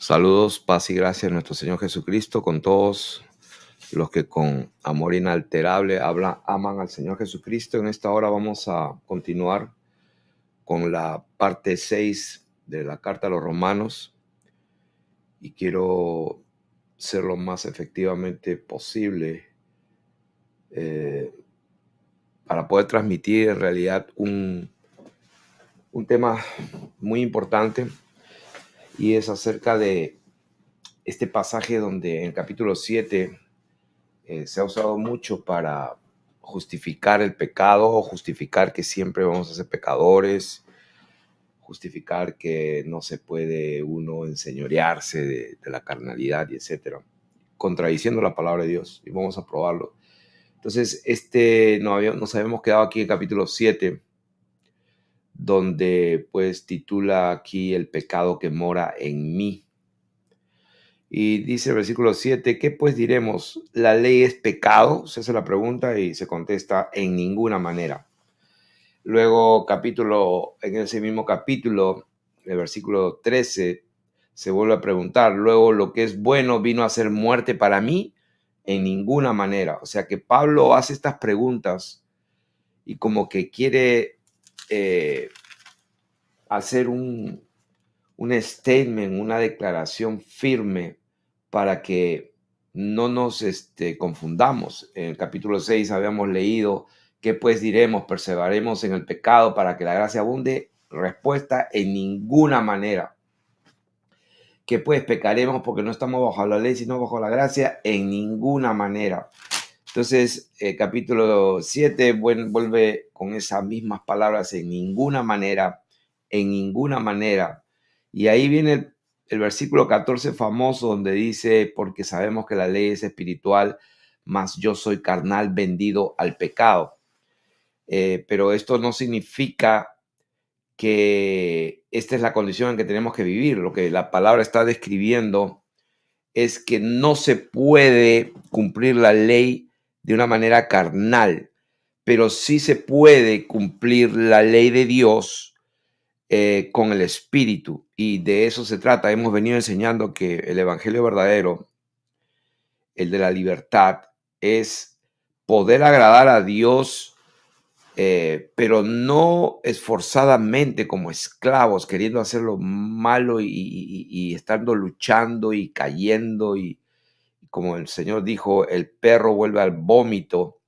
Saludos, paz y gracia a nuestro Señor Jesucristo con todos los que con amor inalterable aman al Señor Jesucristo. En esta hora vamos a continuar con la parte 6 de la carta a los Romanos y quiero ser lo más efectivamente posible para poder transmitir en realidad un tema muy importante, y es acerca de este pasaje donde en el capítulo 7 se ha usado mucho para justificar el pecado, o justificar que siempre vamos a ser pecadores, justificar que no se puede uno enseñorearse de la carnalidad y etcétera, contradiciendo la palabra de Dios, y vamos a probarlo. Entonces, nos habíamos quedado aquí en capítulo 7, donde pues titula aquí el pecado que mora en mí. Y dice el versículo 7, ¿qué pues diremos? ¿La ley es pecado? Se hace la pregunta y se contesta, en ninguna manera. Luego, en ese mismo capítulo, el versículo 13, se vuelve a preguntar, luego, ¿lo que es bueno vino a ser muerte para mí? En ninguna manera. O sea que Pablo hace estas preguntas y como que quiere hacer un statement, una declaración firme para que no nos confundamos. En el capítulo 6 habíamos leído, ¿qué pues diremos? ¿Perseveraremos en el pecado para que la gracia abunde? Respuesta, en ninguna manera. ¿Qué pues pecaremos porque no estamos bajo la ley sino bajo la gracia? En ninguna manera. Entonces, capítulo 7 vuelve con esas mismas palabras, en ninguna manera, en ninguna manera. Y ahí viene el versículo 14 famoso, donde dice, porque sabemos que la ley es espiritual, mas yo soy carnal, vendido al pecado. Pero esto no significa que esta es la condición en que tenemos que vivir. Lo que la palabra está describiendo es que no se puede cumplir la ley de una manera carnal, pero sí se puede cumplir la ley de Dios con el Espíritu, y de eso se trata. Hemos venido enseñando que el Evangelio verdadero, el de la libertad, es poder agradar a Dios, pero no esforzadamente como esclavos, queriendo hacer lo malo y estando luchando y cayendo, y como el Señor dijo, el perro vuelve al vómito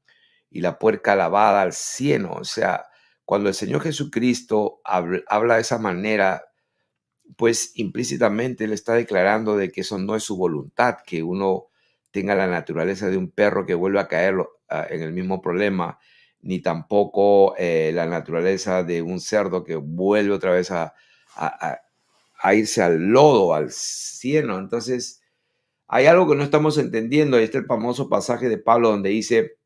y la puerca lavada al cieno. O sea, cuando el Señor Jesucristo habla de esa manera, pues implícitamente Él está declarando de que eso no es su voluntad, que uno tenga la naturaleza de un perro que vuelve a caer en el mismo problema, ni tampoco la naturaleza de un cerdo que vuelve otra vez a irse al lodo, al cieno. Entonces, hay algo que no estamos entendiendo. Ahí está el famoso pasaje de Pablo donde dice,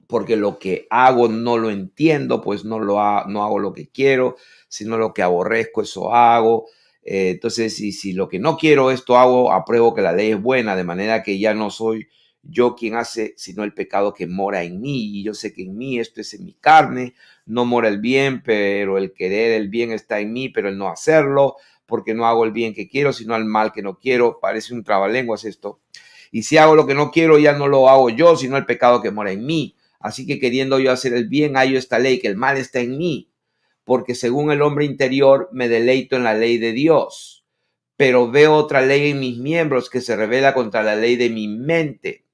porque lo que hago no lo entiendo, pues no hago lo que quiero, sino lo que aborrezco, eso hago. Entonces, si lo que no quiero, esto hago, apruebo que la ley es buena, de manera que ya no soy yo quien hace, sino el pecado que mora en mí. Y yo sé que en mí, esto es en mi carne, no mora el bien, pero el querer el bien está en mí, pero el no hacerlo, porque no hago el bien que quiero, sino el mal que no quiero. Parece un trabalenguas esto. Y si hago lo que no quiero, ya no lo hago yo, sino el pecado que mora en mí. Así que queriendo yo hacer el bien, hallo esta ley, que el mal está en mí, porque según el hombre interior me deleito en la ley de Dios, pero veo otra ley en mis miembros que se revela contra la ley de mi mente.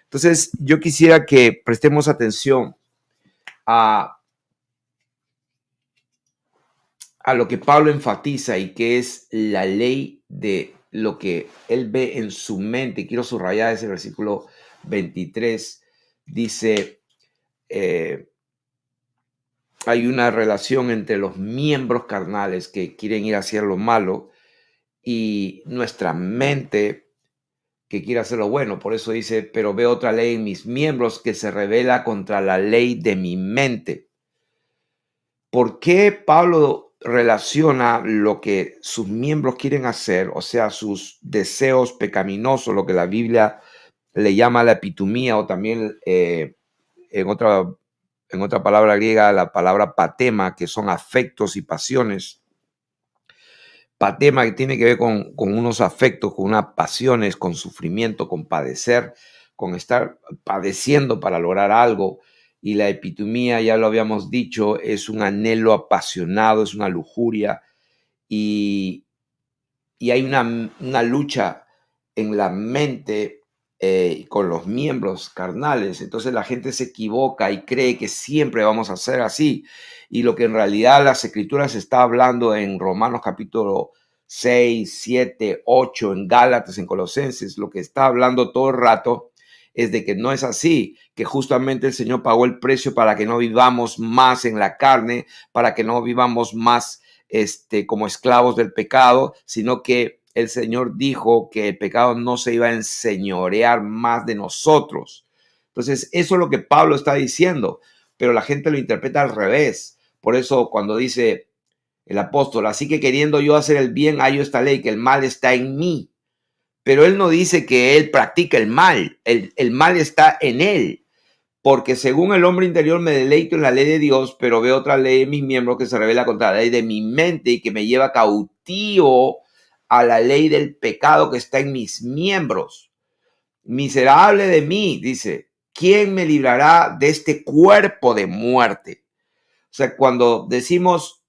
Entonces, yo quisiera que prestemos atención a lo que Pablo enfatiza, y que es la ley de lo que él ve en su mente. Quiero subrayar ese versículo 23. Dice, hay una relación entre los miembros carnales que quieren ir hacia lo malo y nuestra mente que quiere hacer lo bueno. Por eso dice, pero veo otra ley en mis miembros que se revela contra la ley de mi mente. ¿Por qué Pablo relaciona lo que sus miembros quieren hacer, o sea, sus deseos pecaminosos, lo que la Biblia le llama la epitumía, o también en otra palabra griega, la palabra patema, que son afectos y pasiones? patema que tiene que ver con unos afectos, con unas pasiones, con sufrimiento, con padecer, con estar padeciendo para lograr algo. Y la epitomía, ya lo habíamos dicho, es un anhelo apasionado, es una lujuria. Y, y hay una lucha en la mente con los miembros carnales. Entonces la gente se equivoca y cree que siempre vamos a ser así. Y lo que en realidad las escrituras está hablando en Romanos capítulo 6, 7, 8, en Gálatas, en Colosenses, lo que está hablando todo el rato es de que no es así, que justamente el Señor pagó el precio para que no vivamos más en la carne, para que no vivamos más como esclavos del pecado, sino que el Señor dijo que el pecado no se iba a enseñorear más de nosotros. Entonces, eso es lo que Pablo está diciendo, pero la gente lo interpreta al revés. Por eso cuando dice el apóstol, así que queriendo yo hacer el bien, hallo esta ley, que el mal está en mí. Pero él no dice que él practica el mal, el mal está en él. Porque según el hombre interior me deleito en la ley de Dios, pero veo otra ley en mis miembros que se revela contra la ley de mi mente y que me lleva cautivo a la ley del pecado que está en mis miembros. Miserable de mí, dice, ¿quién me librará de este cuerpo de muerte? O sea, cuando decimos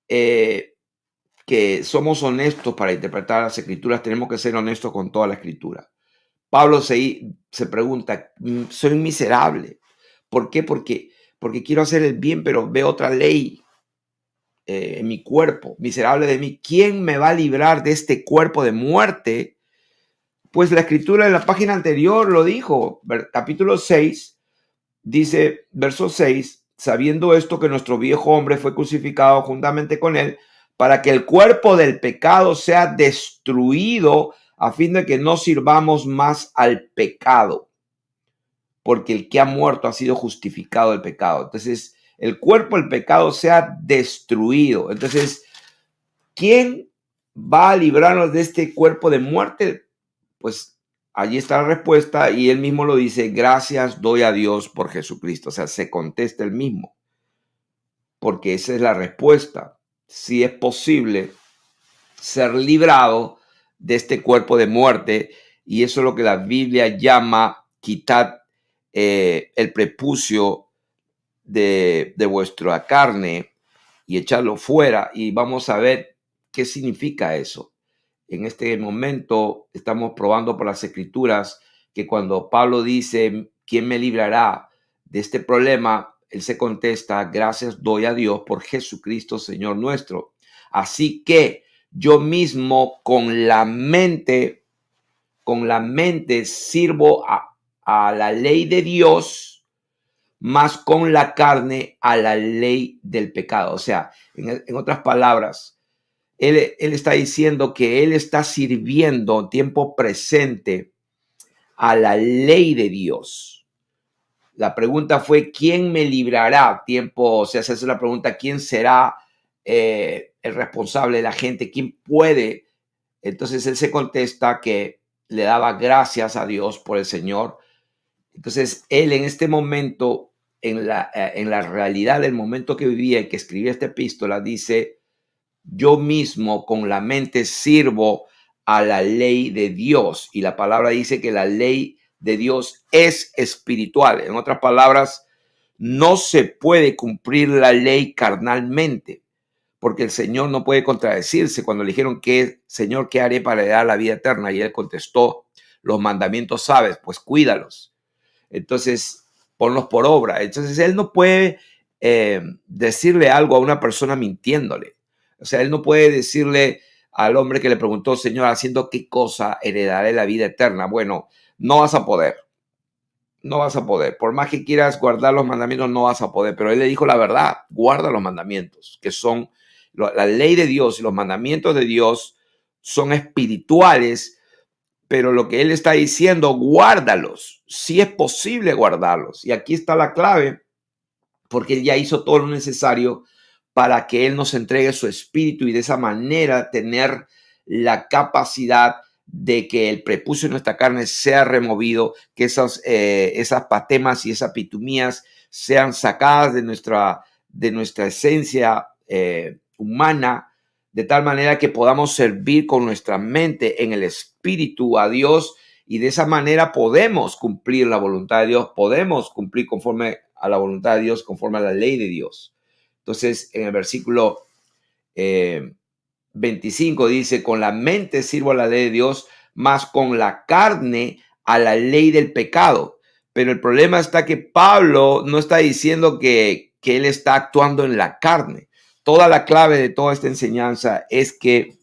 que somos honestos para interpretar las escrituras, tenemos que ser honestos con toda la escritura. Pablo se pregunta, soy miserable. ¿Por qué? Porque quiero hacer el bien, pero veo otra ley en mi cuerpo, miserable de mí. ¿Quién me va a librar de este cuerpo de muerte? Pues la escritura en la página anterior lo dijo, capítulo 6, dice, verso 6, sabiendo esto que nuestro viejo hombre fue crucificado juntamente con él, para que el cuerpo del pecado sea destruido, a fin de que no sirvamos más al pecado, porque el que ha muerto ha sido justificado del pecado. Entonces, el cuerpo del pecado sea destruido. Entonces, ¿quién va a librarnos de este cuerpo de muerte? Pues allí está la respuesta y él mismo lo dice, gracias doy a Dios por Jesucristo. O sea, se contesta el mismo, porque esa es la respuesta. Si es posible ser librado de este cuerpo de muerte, y eso es lo que la Biblia llama quitar el prepucio de vuestra carne y echarlo fuera, y vamos a ver qué significa eso. En este momento estamos probando por las escrituras que cuando Pablo dice, ¿quién me librará de este problema? Él se contesta, gracias doy a Dios por Jesucristo, Señor nuestro. Así que yo mismo con la mente sirvo a la ley de Dios, más con la carne a la ley del pecado. O sea, en otras palabras, él está diciendo que él está sirviendo en tiempo presente a la ley de Dios. La pregunta fue, ¿quién me librará? O sea, se hace la pregunta, ¿quién será el responsable de la gente? ¿Quién puede? Entonces él se contesta que le daba gracias a Dios por el Señor. Entonces él en este momento, en la realidad del momento que vivía y que escribía esta epístola, dice, yo mismo con la mente sirvo a la ley de Dios. Y la palabra dice que la ley de Dios es espiritual. En otras palabras, no se puede cumplir la ley carnalmente, porque el Señor no puede contradecirse. Cuando le dijeron, Señor, ¿qué haré para dar la vida eterna? Y él contestó, los mandamientos sabes, pues cuídalos. Entonces, ponlos por obra. Entonces, él no puede decirle algo a una persona mintiéndole. O sea, él no puede decirle al hombre que le preguntó, Señor, ¿haciendo qué cosa heredaré la vida eterna? Bueno, no vas a poder. No vas a poder. Por más que quieras guardar los mandamientos, no vas a poder. Pero él le dijo la verdad, guarda los mandamientos, que son la ley de Dios y los mandamientos de Dios son espirituales, pero lo que él está diciendo, guárdalos. Sí es posible guardarlos. Y aquí está la clave, porque él ya hizo todo lo necesario para que él nos entregue su espíritu y de esa manera tener la capacidad de que el prepucio de nuestra carne sea removido, que esas patemas y esas pitumías sean sacadas de nuestra esencia humana, de tal manera que podamos servir con nuestra mente en el Espíritu a Dios, y de esa manera podemos cumplir la voluntad de Dios, podemos cumplir conforme a la voluntad de Dios, conforme a la ley de Dios. Entonces, en el versículo 25 dice, con la mente sirvo a la ley de Dios, mas con la carne a la ley del pecado. Pero el problema está que Pablo no está diciendo que él está actuando en la carne. Toda la clave de toda esta enseñanza es que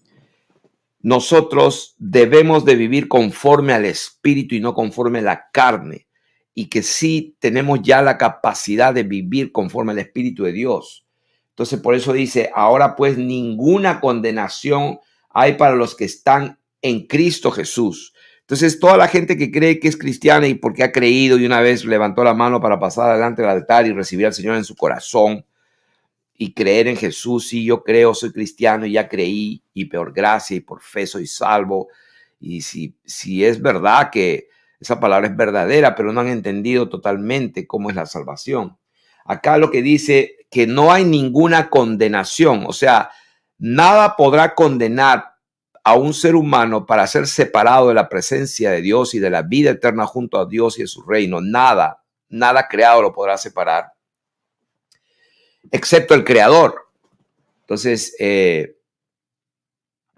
nosotros debemos de vivir conforme al Espíritu y no conforme a la carne, y que sí tenemos ya la capacidad de vivir conforme al Espíritu de Dios. Entonces, por eso dice, ahora pues ninguna condenación hay para los que están en Cristo Jesús. Entonces, toda la gente que cree que es cristiana y porque ha creído y una vez levantó la mano para pasar adelante del altar y recibir al Señor en su corazón y creer en Jesús, sí, yo creo, soy cristiano y ya creí, y por gracia y por fe soy salvo. Y si es verdad que esa palabra es verdadera, pero no han entendido totalmente cómo es la salvación. Acá lo que dice que no hay ninguna condenación, o sea, nada podrá condenar a un ser humano para ser separado de la presencia de Dios y de la vida eterna junto a Dios y de su reino. Nada creado lo podrá separar, excepto el Creador. Entonces,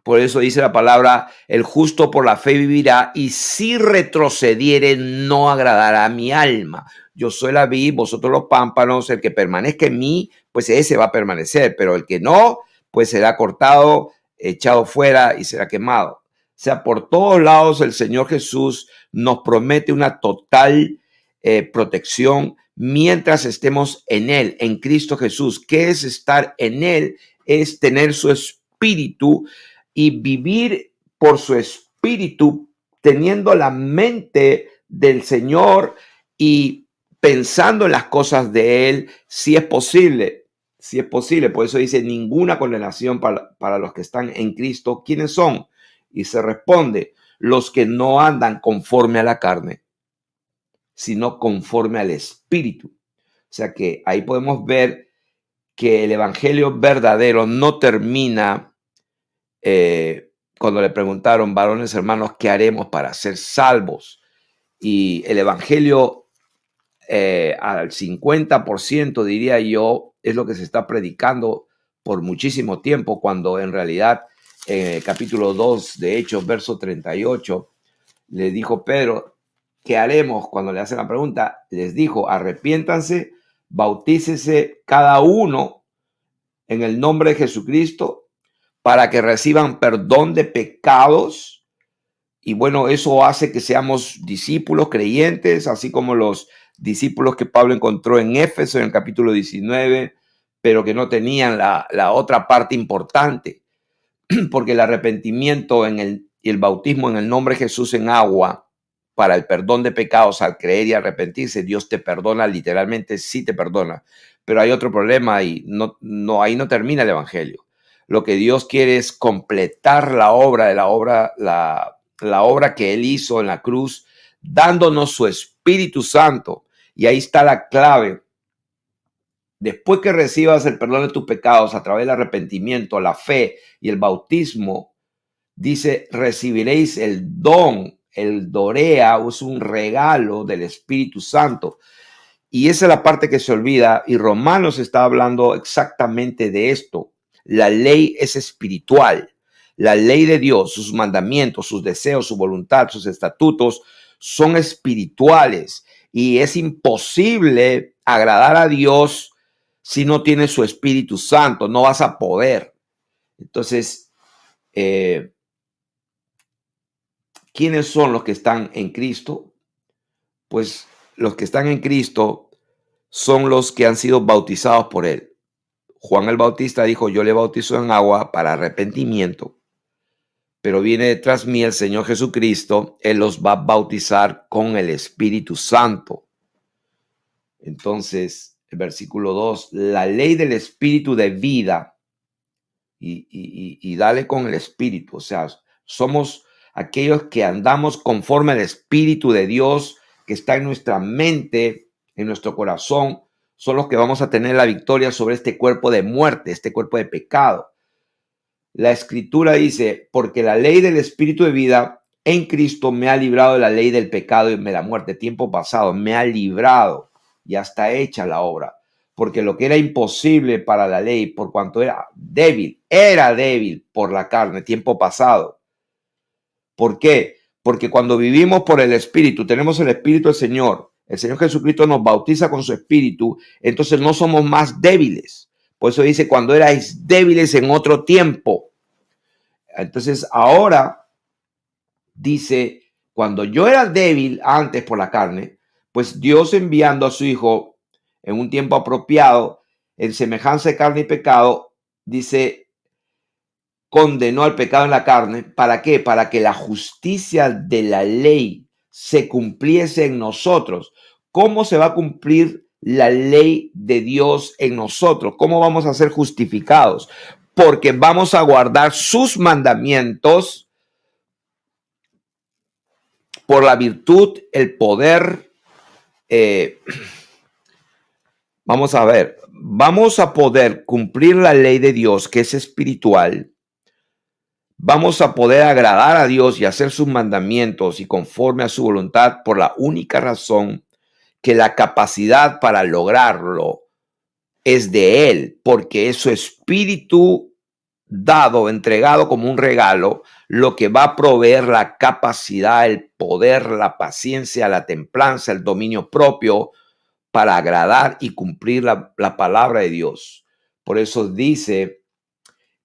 por eso dice la palabra, el justo por la fe vivirá, y si retrocediere no agradará a mi alma. Yo soy la vid, vosotros los pámpanos, el que permanezca en mí, pues ese va a permanecer, pero el que no, pues será cortado, echado fuera y será quemado. O sea, por todos lados el Señor Jesús nos promete una total protección mientras estemos en Él, en Cristo Jesús. ¿Qué es estar en Él? Es tener su espíritu y vivir por su espíritu, teniendo la mente del Señor y pensando en las cosas de Él, si es posible. Si es posible. Por eso dice, ninguna condenación para los que están en Cristo. ¿Quiénes son? Y se responde, los que no andan conforme a la carne, sino conforme al Espíritu. O sea que ahí podemos ver que el evangelio verdadero no termina cuando le preguntaron, varones hermanos, ¿qué haremos para ser salvos? Y el evangelio al 50%, diría yo, es lo que se está predicando por muchísimo tiempo, cuando en realidad en el capítulo 2 de Hechos, verso 38, le dijo Pedro, ¿qué haremos? Cuando le hacen la pregunta, les dijo, arrepiéntanse, bautícese cada uno en el nombre de Jesucristo para que reciban perdón de pecados. Y bueno, eso hace que seamos discípulos creyentes, así como los discípulos que Pablo encontró en Éfeso en el capítulo 19, pero que no tenían la otra parte importante, porque el arrepentimiento y el bautismo en el nombre de Jesús en agua para el perdón de pecados, al creer y arrepentirse, Dios te perdona, literalmente sí te perdona. Pero hay otro problema y ahí no termina el evangelio. Lo que Dios quiere es completar la obra que Él hizo en la cruz, dándonos su Espíritu Santo. Y ahí está la clave. Después que recibas el perdón de tus pecados a través del arrepentimiento, la fe y el bautismo, dice, recibiréis el don. El dorea es un regalo del Espíritu Santo. Y esa es la parte que se olvida. Y Romanos está hablando exactamente de esto. La ley es espiritual. La ley de Dios, sus mandamientos, sus deseos, su voluntad, sus estatutos son espirituales. Y es imposible agradar a Dios si no tienes su Espíritu Santo. No vas a poder. Entonces, ¿quiénes son los que están en Cristo? Pues los que están en Cristo son los que han sido bautizados por Él. Juan el Bautista dijo, yo le bautizo en agua para arrepentimiento, pero viene detrás mí el Señor Jesucristo, Él los va a bautizar con el Espíritu Santo. Entonces, el versículo 2, la ley del Espíritu de vida, y dale con el Espíritu, o sea, somos aquellos que andamos conforme al Espíritu de Dios que está en nuestra mente, en nuestro corazón, son los que vamos a tener la victoria sobre este cuerpo de muerte, este cuerpo de pecado. La escritura dice, porque la ley del Espíritu de vida en Cristo me ha librado de la ley del pecado y de la muerte. Tiempo pasado, me ha librado, ya está hecha la obra. Porque lo que era imposible para la ley, por cuanto era débil por la carne, tiempo pasado. ¿Por qué? Porque cuando vivimos por el Espíritu, tenemos el Espíritu del Señor, el Señor Jesucristo nos bautiza con su Espíritu, entonces no somos más débiles. Por eso dice, cuando erais débiles en otro tiempo. Entonces ahora dice, cuando yo era débil antes por la carne, pues Dios enviando a su Hijo en un tiempo apropiado, en semejanza de carne y pecado, dice, condenó al pecado en la carne. ¿Para qué? Para que la justicia de la ley se cumpliese en nosotros. ¿Cómo se va a cumplir la ley de Dios en nosotros? ¿Cómo vamos a ser justificados? Porque vamos a guardar sus mandamientos por la virtud, el poder. Vamos a ver, vamos a poder cumplir la ley de Dios, que es espiritual. Vamos a poder agradar a Dios y hacer sus mandamientos y conforme a su voluntad por la única razón que la capacidad para lograrlo es de Él, porque es su espíritu dado, entregado como un regalo, lo que va a proveer la capacidad, el poder, la paciencia, la templanza, el dominio propio para agradar y cumplir la palabra de Dios. Por eso dice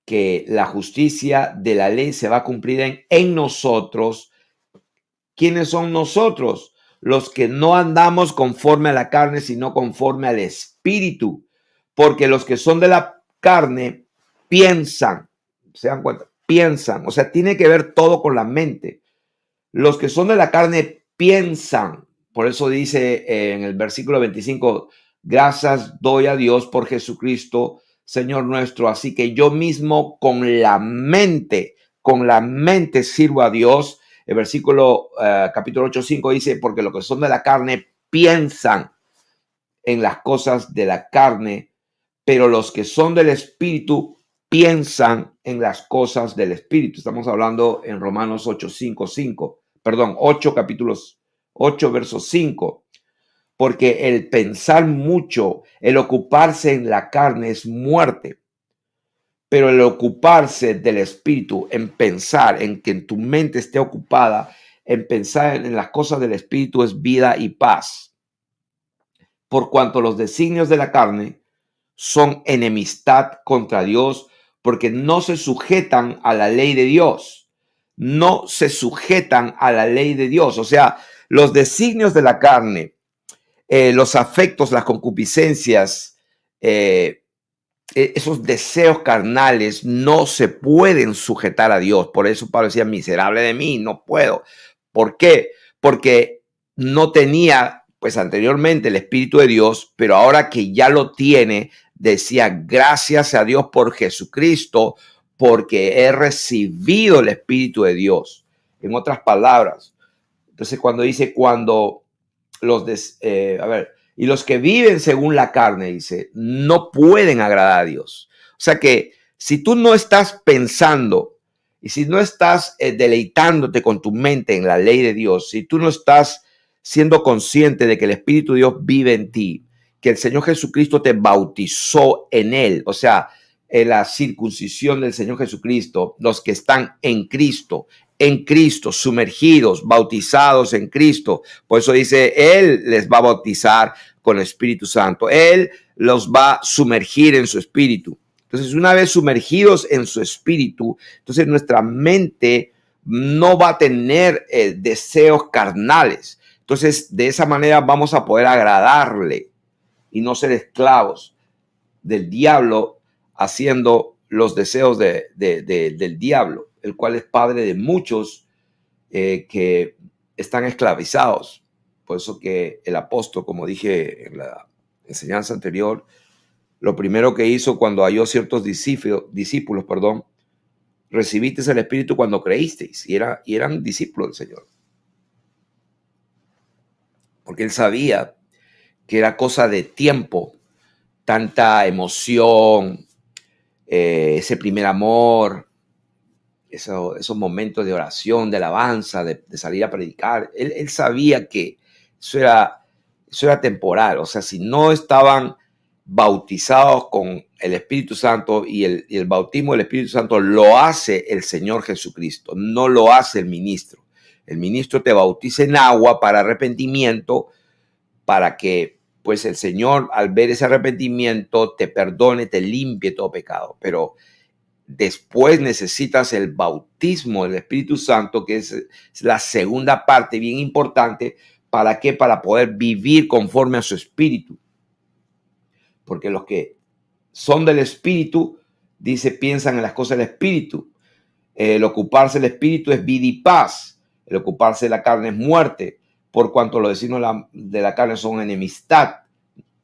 que la justicia de la ley se va a cumplir en nosotros. ¿Quiénes son nosotros? Los que no andamos conforme a la carne, sino conforme al Espíritu. Porque los que son de la carne piensan, ¿se dan cuenta? Piensan, o sea, tiene que ver todo con la mente. Los que son de la carne piensan. Por eso dice en el versículo 25, gracias doy a Dios por Jesucristo, Señor nuestro. Así que yo mismo con la mente sirvo a Dios. El versículo capítulo 8:5 dice, porque los que son de la carne piensan en las cosas de la carne, pero los que son del Espíritu piensan en las cosas del Espíritu. Estamos hablando en Romanos 8 capítulos 8, versos 5. Porque el pensar mucho, el ocuparse en la carne es muerte, pero el ocuparse del Espíritu, en pensar, en que tu mente esté ocupada, en pensar en las cosas del Espíritu es vida y paz. Por cuanto los designios de la carne son enemistad contra Dios, porque no se sujetan a la ley de Dios. No se sujetan a la ley de Dios. O sea, los designios de la carne, los afectos, las concupiscencias, esos deseos carnales no se pueden sujetar a Dios. Por eso Pablo decía, miserable de mí, no puedo. ¿Por qué? Porque no tenía, pues anteriormente el Espíritu de Dios, pero ahora que ya lo tiene, decía, gracias a Dios por Jesucristo, porque he recibido el Espíritu de Dios. En otras palabras, entonces cuando dice, y los que viven según la carne, dice, no pueden agradar a Dios. O sea que si tú no estás pensando y si no estás deleitándote con tu mente en la ley de Dios, si tú no estás siendo consciente de que el Espíritu de Dios vive en ti, que el Señor Jesucristo te bautizó en él, o sea, en la circuncisión del Señor Jesucristo, los que están en Cristo, sumergidos, bautizados en Cristo. Por eso dice, Él les va a bautizar con el Espíritu Santo. Él los va a sumergir en su Espíritu. Entonces, una vez sumergidos en su Espíritu, entonces nuestra mente no va a tener deseos carnales. Entonces, de esa manera vamos a poder agradarle y no ser esclavos del diablo haciendo los deseos del diablo, el cual es padre de muchos que están esclavizados. Por eso que el apóstol, como dije en la enseñanza anterior, lo primero que hizo cuando halló ciertos discípulos, recibisteis el Espíritu cuando creísteis, y eran discípulos del Señor. Porque él sabía que era cosa de tiempo, tanta emoción, ese primer amor, esos momentos de oración, de alabanza, de salir a predicar. Él sabía que eso era temporal. O sea, si no estaban bautizados con el Espíritu Santo, y el bautismo del Espíritu Santo lo hace el Señor Jesucristo, no lo hace el ministro. El ministro te bautiza en agua para arrepentimiento, para que pues el Señor, al ver ese arrepentimiento, te perdone, te limpie todo pecado. Pero después necesitas el bautismo del Espíritu Santo, que es la segunda parte bien importante. ¿Para qué? Para poder vivir conforme a su Espíritu. Porque los que son del Espíritu, dice, piensan en las cosas del Espíritu. El ocuparse del Espíritu es vida y paz. El ocuparse de la carne es muerte. Por cuanto los designios de la carne son enemistad.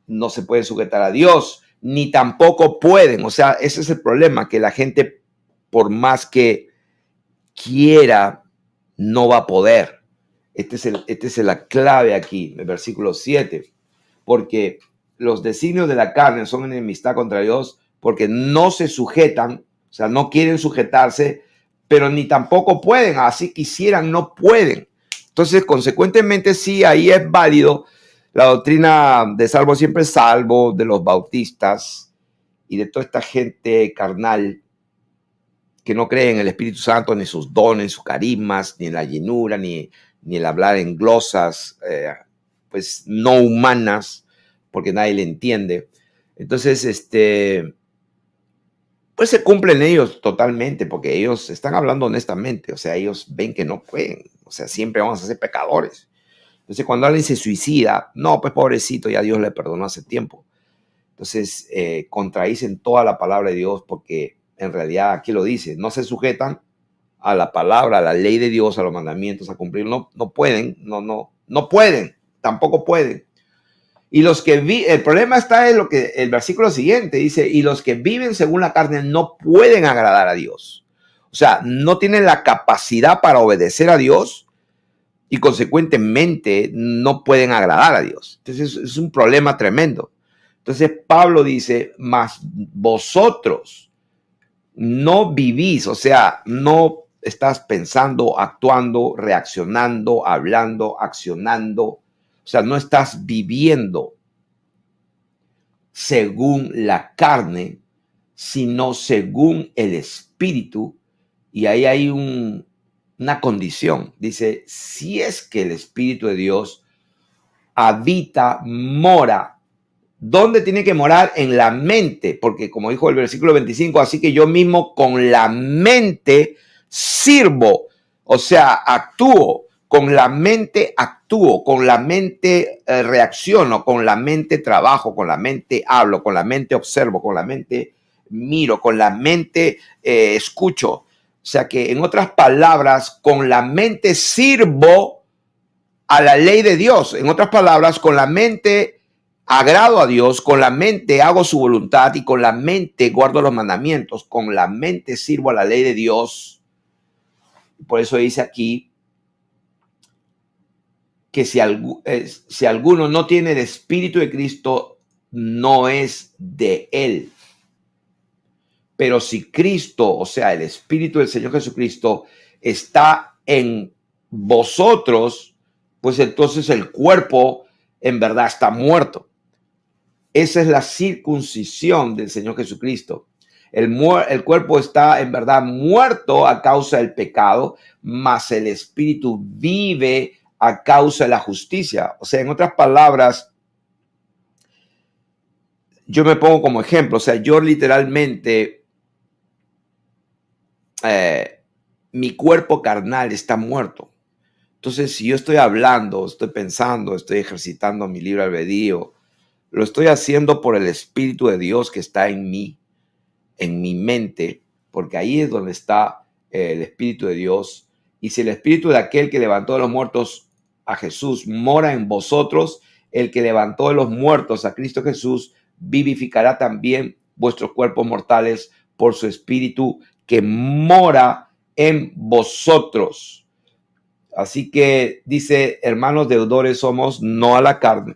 No se puede sujetar a Dios, ni tampoco pueden. O sea, ese es el problema, que la gente, por más que quiera, no va a poder. Esta es la clave aquí, el versículo 7. Porque los designios de la carne son enemistad contra Dios, porque no se sujetan, o sea, no quieren sujetarse, pero ni tampoco pueden. Así quisieran, no pueden. Entonces, consecuentemente, sí, ahí es válido la doctrina de salvo siempre salvo, de los bautistas y de toda esta gente carnal que no cree en el Espíritu Santo, ni sus dones, sus carismas, ni en la llenura, ni el hablar en glosas, pues no humanas, porque nadie le entiende. Entonces, pues se cumplen ellos totalmente, porque ellos están hablando honestamente. O sea, ellos ven que no pueden. O sea, siempre vamos a ser pecadores. Entonces, cuando alguien se suicida, no, pues pobrecito, ya Dios le perdonó hace tiempo. Entonces, contradicen toda la palabra de Dios, porque en realidad aquí lo dice, no se sujetan a la palabra, a la ley de Dios, a los mandamientos, a cumplir. No pueden, no pueden, tampoco pueden. Y los que el problema está en lo que el versículo siguiente dice, y los que viven según la carne no pueden agradar a Dios. O sea, no tienen la capacidad para obedecer a Dios, y consecuentemente no pueden agradar a Dios. Entonces es un problema tremendo. Entonces Pablo dice, mas vosotros no vivís, o sea, no estás pensando, actuando, reaccionando, hablando, accionando. O sea, no estás viviendo según la carne, sino según el Espíritu. Y ahí hay una condición. Dice, si es que el Espíritu de Dios habita, mora. ¿Dónde tiene que morar? En la mente, porque como dijo el versículo 25, así que yo mismo con la mente sirvo, o sea, actúo, con la mente actúo, con la mente reacciono, con la mente trabajo, con la mente hablo, con la mente observo, con la mente miro, con la mente escucho. O sea que, en otras palabras, con la mente sirvo a la ley de Dios. En otras palabras, con la mente agrado a Dios, con la mente hago su voluntad y con la mente guardo los mandamientos, con la mente sirvo a la ley de Dios. Por eso dice aquí que si alguno no tiene el Espíritu de Cristo, no es de él. Pero si Cristo, o sea, el Espíritu del Señor Jesucristo, está en vosotros, pues entonces el cuerpo en verdad está muerto. Esa es la circuncisión del Señor Jesucristo. El cuerpo está en verdad muerto a causa del pecado, mas el Espíritu vive a causa de la justicia. O sea, en otras palabras, yo me pongo como ejemplo. O sea, yo literalmente, mi cuerpo carnal está muerto. Entonces, si yo estoy hablando, estoy pensando, estoy ejercitando mi libre albedrío, lo estoy haciendo por el Espíritu de Dios que está en mí, en mi mente, porque ahí es donde está el Espíritu de Dios. Y si el Espíritu de aquel que levantó de los muertos a Jesús mora en vosotros, el que levantó de los muertos a Cristo Jesús vivificará también vuestros cuerpos mortales por su Espíritu que mora en vosotros. Así que dice, hermanos deudores somos, no a la carne,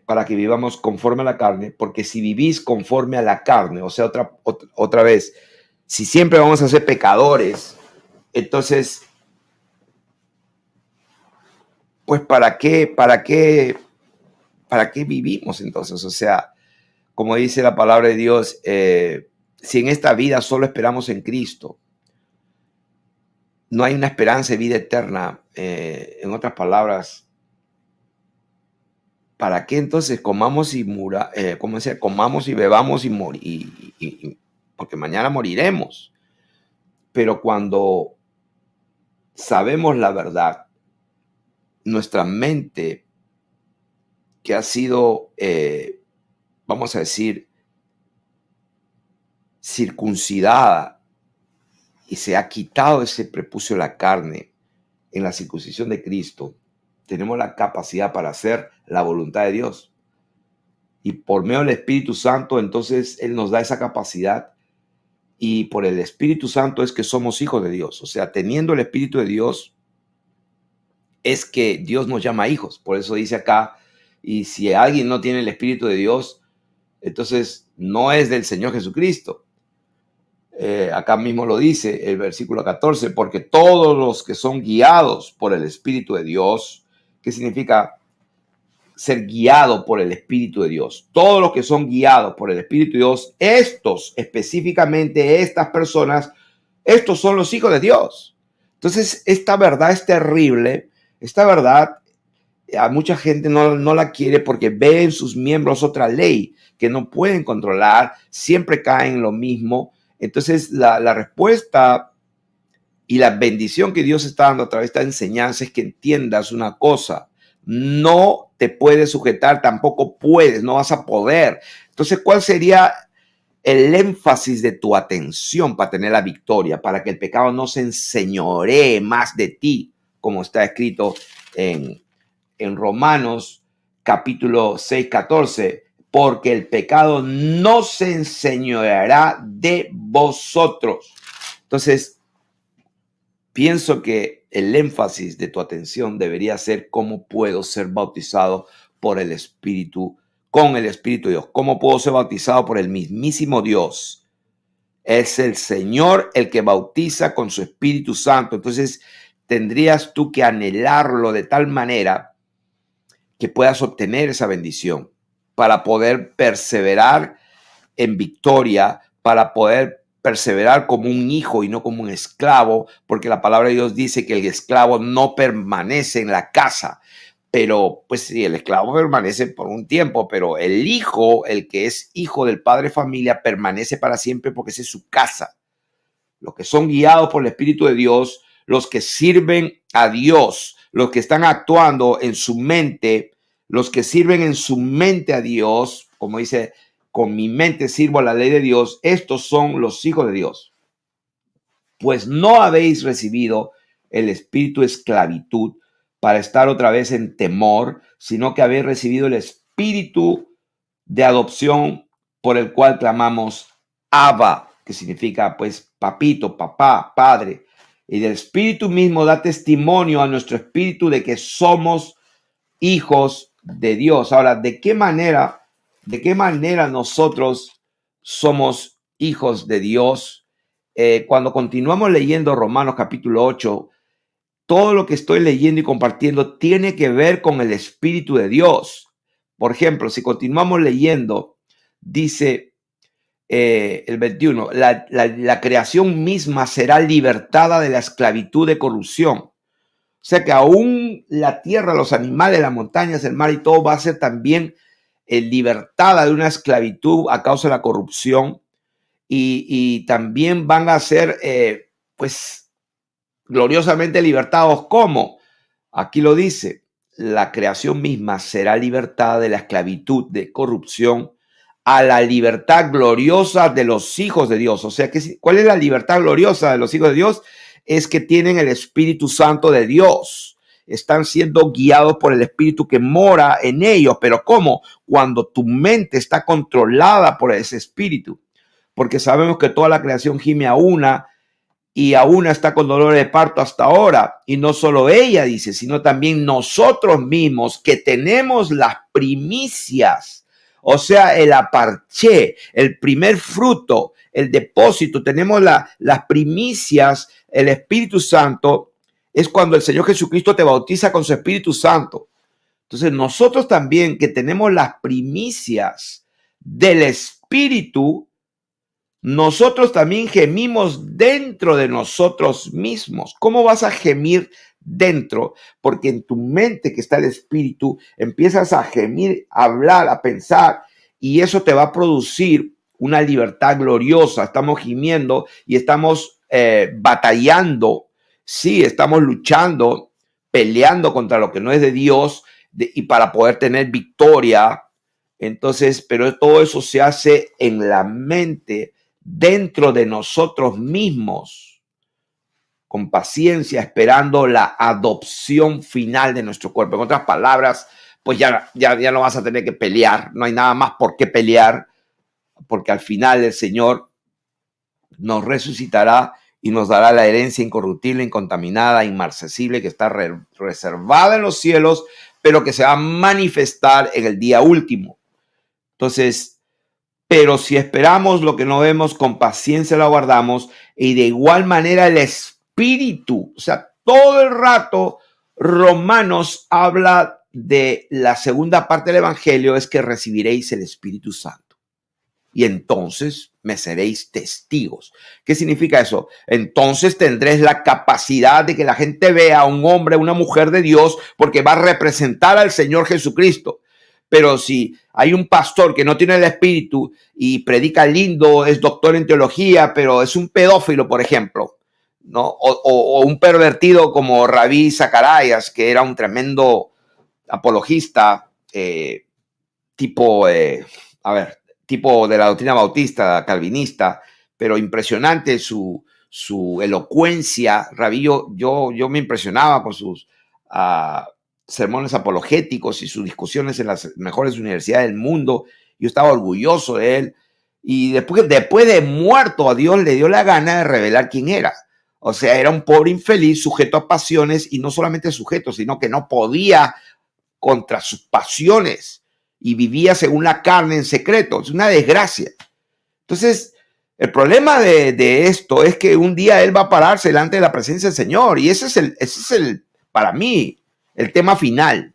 para que vivamos conforme a la carne, porque si vivís conforme a la carne, o sea, otra vez, si siempre vamos a ser pecadores, entonces, pues ¿para qué vivimos entonces? O sea, como dice la palabra de Dios, si en esta vida solo esperamos en Cristo, no hay una esperanza de vida eterna. En otras palabras, ¿para qué entonces comamos y comamos y bebamos porque mañana moriremos? Pero cuando sabemos la verdad, nuestra mente, que ha sido, vamos a decir, circuncidada y se ha quitado ese prepucio de la carne en la circuncisión de Cristo, tenemos la capacidad para hacer la voluntad de Dios. Y por medio del Espíritu Santo, entonces Él nos da esa capacidad. Y por el Espíritu Santo es que somos hijos de Dios. O sea, teniendo el Espíritu de Dios, es que Dios nos llama hijos. Por eso dice acá, y si alguien no tiene el Espíritu de Dios, entonces no es del Señor Jesucristo. Acá mismo lo dice el versículo 14, porque todos los que son guiados por el Espíritu de Dios, ¿qué significa ser guiado por el Espíritu de Dios? Todos los que son guiados por el Espíritu de Dios, estos específicamente, estas personas, estos son los hijos de Dios. Entonces, esta verdad es terrible. Esta verdad a mucha gente no la quiere porque ve en sus miembros otra ley que no pueden controlar, siempre caen en lo mismo. Entonces, la respuesta y la bendición que Dios está dando a través de esta enseñanza es que entiendas una cosa: no te puedes sujetar, tampoco puedes, no vas a poder. Entonces, ¿cuál sería el énfasis de tu atención para tener la victoria, para que el pecado no se enseñoree más de ti, como está escrito en Romanos capítulo 6, 14? Porque el pecado no se enseñoreará de vosotros. Entonces, pienso que el énfasis de tu atención debería ser cómo puedo ser bautizado por el Espíritu, con el Espíritu de Dios. ¿Cómo puedo ser bautizado por el mismísimo Dios? Es el Señor el que bautiza con su Espíritu Santo. Entonces, tendrías tú que anhelarlo de tal manera que puedas obtener esa bendición para poder perseverar en victoria, para poder perseverar como un hijo y no como un esclavo, porque la palabra de Dios dice que el esclavo no permanece en la casa. Pero pues sí, el esclavo permanece por un tiempo, pero el hijo, el que es hijo del padre de familia, permanece para siempre porque esa es su casa. Los que son guiados por el Espíritu de Dios, los que sirven a Dios, los que están actuando en su mente, los que sirven en su mente a Dios, como dice, con mi mente sirvo a la ley de Dios, estos son los hijos de Dios. Pues no habéis recibido el espíritu de esclavitud para estar otra vez en temor, sino que habéis recibido el espíritu de adopción por el cual clamamos Abba, que significa pues papito, papá, padre. Y del espíritu mismo da testimonio a nuestro espíritu de que somos hijos de Dios. Ahora, ¿de qué manera nosotros somos hijos de Dios? Cuando continuamos leyendo Romanos capítulo 8, todo lo que estoy leyendo y compartiendo tiene que ver con el Espíritu de Dios. Por ejemplo, si continuamos leyendo, dice el 21, la creación misma será libertada de la esclavitud de corrupción. O sea que aún la tierra, los animales, las montañas, el mar y todo va a ser también libertada de una esclavitud a causa de la corrupción. Y también van a ser, pues, gloriosamente libertados. ¿Cómo? Aquí lo dice: la creación misma será libertada de la esclavitud de corrupción a la libertad gloriosa de los hijos de Dios. O sea, ¿cuál es la libertad gloriosa de los hijos de Dios? Es que tienen el Espíritu Santo de Dios. Están siendo guiados por el Espíritu que mora en ellos. ¿Pero cómo? Cuando tu mente está controlada por ese Espíritu. Porque sabemos que toda la creación gime a una, y a una está con dolor de parto hasta ahora. Y no solo ella, dice, sino también nosotros mismos, que tenemos las primicias, o sea, el aparché, el primer fruto, el depósito, tenemos las primicias, el Espíritu Santo, es cuando el Señor Jesucristo te bautiza con su Espíritu Santo. Entonces nosotros también que tenemos las primicias del Espíritu, nosotros también gemimos dentro de nosotros mismos. ¿Cómo vas a gemir dentro? Porque en tu mente que está el Espíritu, empiezas a gemir, a hablar, a pensar, y eso te va a producir una libertad gloriosa. Estamos gimiendo y estamos batallando. Sí, estamos luchando, peleando contra lo que no es de Dios y para poder tener victoria. Entonces, pero todo eso se hace en la mente, dentro de nosotros mismos, con paciencia, esperando la adopción final de nuestro cuerpo. En otras palabras, pues ya no vas a tener que pelear, no hay nada más por qué pelear, porque al final el Señor nos resucitará y nos dará la herencia incorruptible, incontaminada, inmarcesible, que está reservada en los cielos, pero que se va a manifestar en el día último. Entonces, pero si esperamos lo que no vemos, con paciencia lo aguardamos, y de igual manera el Espíritu, o sea, todo el rato Romanos habla de la segunda parte del Evangelio, es que recibiréis el Espíritu Santo. Y entonces me seréis testigos. ¿Qué significa eso? Entonces tendréis la capacidad de que la gente vea a un hombre, una mujer de Dios, porque va a representar al Señor Jesucristo. Pero si hay un pastor que no tiene el Espíritu y predica lindo, es doctor en teología, pero es un pedófilo, por ejemplo, ¿no? O un pervertido como Rabí Zacarías, que era un tremendo apologista, tipo de la doctrina bautista, calvinista, pero impresionante su elocuencia. Rabí, yo me impresionaba con sus sermones apologéticos y sus discusiones en las mejores universidades del mundo. Yo estaba orgulloso de él. Y después de muerto, a Dios le dio la gana de revelar quién era. O sea, era un pobre infeliz sujeto a pasiones, y no solamente sujeto, sino que no podía contra sus pasiones y vivía según la carne en secreto. Es una desgracia. Entonces, el problema de esto es que un día él va a pararse delante de la presencia del Señor, y ese es el para mí, el tema final.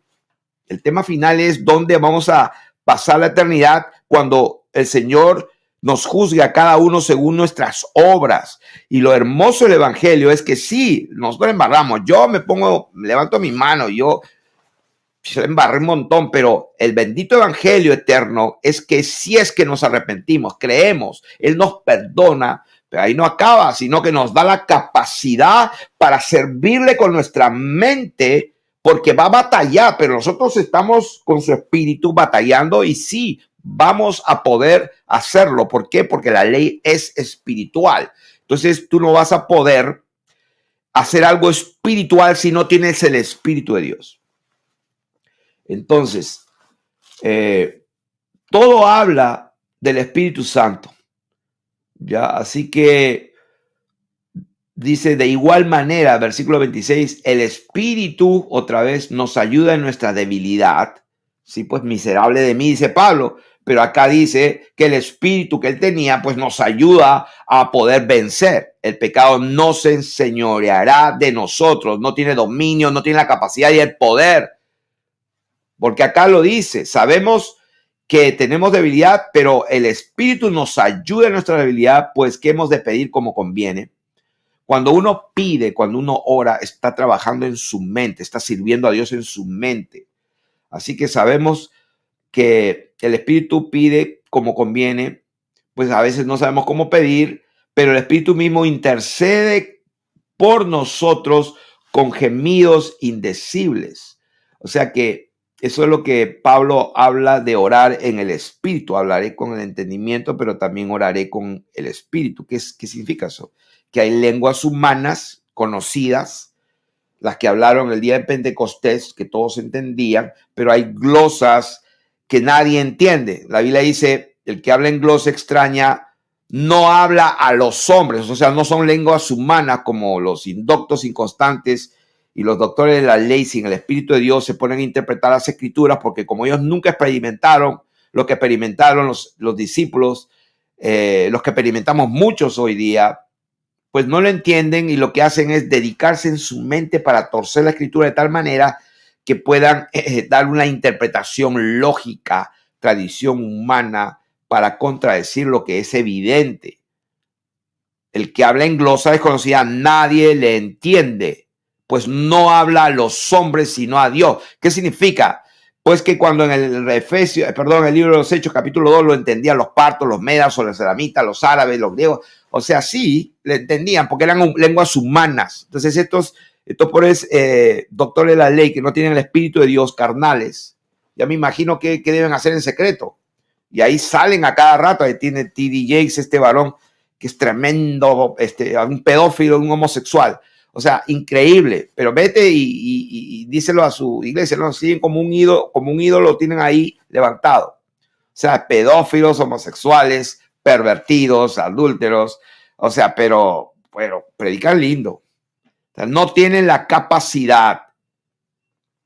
El tema final es dónde vamos a pasar la eternidad cuando el Señor nos juzgue a cada uno según nuestras obras. Y lo hermoso del Evangelio es que sí, nosotros embarramos. Yo levanto mi mano, yo embarré un montón, pero el bendito Evangelio eterno es que si es que nos arrepentimos, creemos, Él nos perdona, pero ahí no acaba, sino que nos da la capacidad para servirle con nuestra mente, porque va a batallar, pero nosotros estamos con su espíritu batallando, y sí, vamos a poder hacerlo. ¿Por qué? Porque la ley es espiritual. Entonces tú no vas a poder hacer algo espiritual si no tienes el Espíritu de Dios. Entonces, todo habla del Espíritu Santo, ¿ya? Así que dice, de igual manera, versículo 26, el Espíritu, otra vez, nos ayuda en nuestra debilidad. Sí, pues miserable de mí, dice Pablo, pero acá dice que el Espíritu que él tenía, pues nos ayuda a poder vencer. El pecado no se enseñoreará de nosotros, no tiene dominio, no tiene la capacidad y el poder. Porque acá lo dice, sabemos que tenemos debilidad, pero el Espíritu nos ayuda en nuestra debilidad, pues ¿qué hemos de pedir como conviene? Cuando uno pide, cuando uno ora, está trabajando en su mente, está sirviendo a Dios en su mente. Así que sabemos que el Espíritu pide como conviene, pues a veces no sabemos cómo pedir, pero el Espíritu mismo intercede por nosotros con gemidos indecibles. O sea que eso es lo que Pablo habla de orar en el Espíritu. Hablaré con el entendimiento, pero también oraré con el Espíritu. ¿Qué significa eso? Que hay lenguas humanas conocidas, las que hablaron el día de Pentecostés, que todos entendían, pero hay glosas que nadie entiende. La Biblia dice, el que habla en glosa extraña no habla a los hombres, o sea, no son lenguas humanas como los indoctos, inconstantes y los doctores de la ley sin el Espíritu de Dios se ponen a interpretar las Escrituras, porque como ellos nunca experimentaron lo que experimentaron los discípulos, los que experimentamos muchos hoy día, pues no lo entienden y lo que hacen es dedicarse en su mente para torcer la escritura de tal manera que puedan dar una interpretación lógica, tradición humana, para contradecir lo que es evidente. El que habla en glosa desconocida, nadie le entiende, pues no habla a los hombres sino a Dios. ¿Qué significa? Pues que cuando en el el libro de los Hechos, capítulo 2, lo entendían los partos, los medas, los elamitas, los árabes, los griegos. O sea, sí, le entendían porque eran lenguas humanas. Entonces estos pobres doctores de la ley que no tienen el Espíritu de Dios, carnales, ya me imagino que deben hacer en secreto. Y ahí salen a cada rato. Ahí tiene T.D. Jakes, este varón que es tremendo, un pedófilo, un homosexual. O sea, increíble. Pero vete y díselo a su iglesia, ¿no? Siguen como un ídolo lo tienen ahí levantado. O sea, pedófilos, homosexuales, pervertidos, adúlteros. O sea, pero predican lindo. O sea, no tienen la capacidad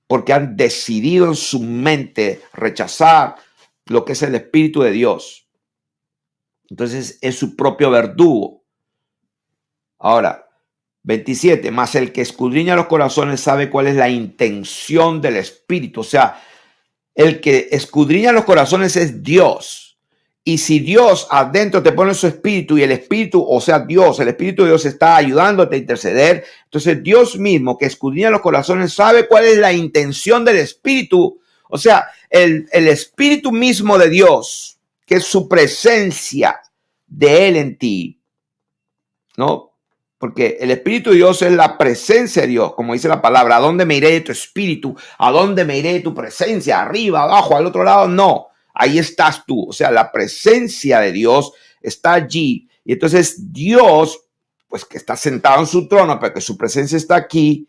porque han decidido en su mente rechazar lo que es el Espíritu de Dios. Entonces es su propio verdugo. Ahora, 27, más el que escudriña los corazones sabe cuál es la intención del Espíritu. O sea, el que escudriña los corazones es Dios. Y si Dios adentro te pone su Espíritu y el Espíritu, o sea, Dios, el Espíritu de Dios está ayudándote a interceder, entonces Dios mismo que escudriña los corazones sabe cuál es la intención del Espíritu. O sea, el Espíritu mismo de Dios, que es su presencia de Él en ti, ¿no? Porque el Espíritu de Dios es la presencia de Dios, como dice la palabra. ¿A dónde me iré de tu espíritu? ¿A dónde me iré de tu presencia? ¿Arriba, abajo, al otro lado? No, ahí estás tú. O sea, la presencia de Dios está allí. Y entonces Dios, pues que está sentado en su trono, pero que su presencia está aquí,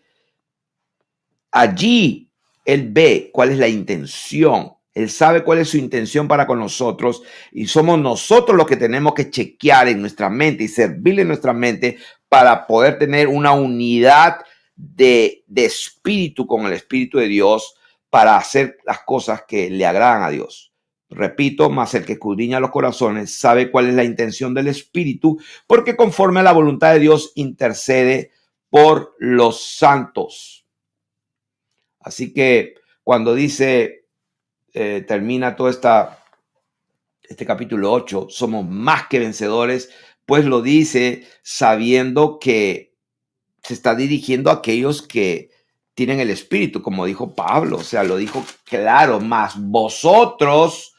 allí Él ve cuál es la intención. Él sabe cuál es su intención para con nosotros y somos nosotros los que tenemos que chequear en nuestra mente y servirle en nuestra mente para poder tener una unidad de espíritu con el Espíritu de Dios para hacer las cosas que le agradan a Dios. Repito, más el que escudriña los corazones sabe cuál es la intención del Espíritu, porque conforme a la voluntad de Dios intercede por los santos. Así que cuando dice termina todo este capítulo 8, somos más que vencedores, pues lo dice sabiendo que se está dirigiendo a aquellos que tienen el Espíritu, como dijo Pablo, o sea, lo dijo claro, más vosotros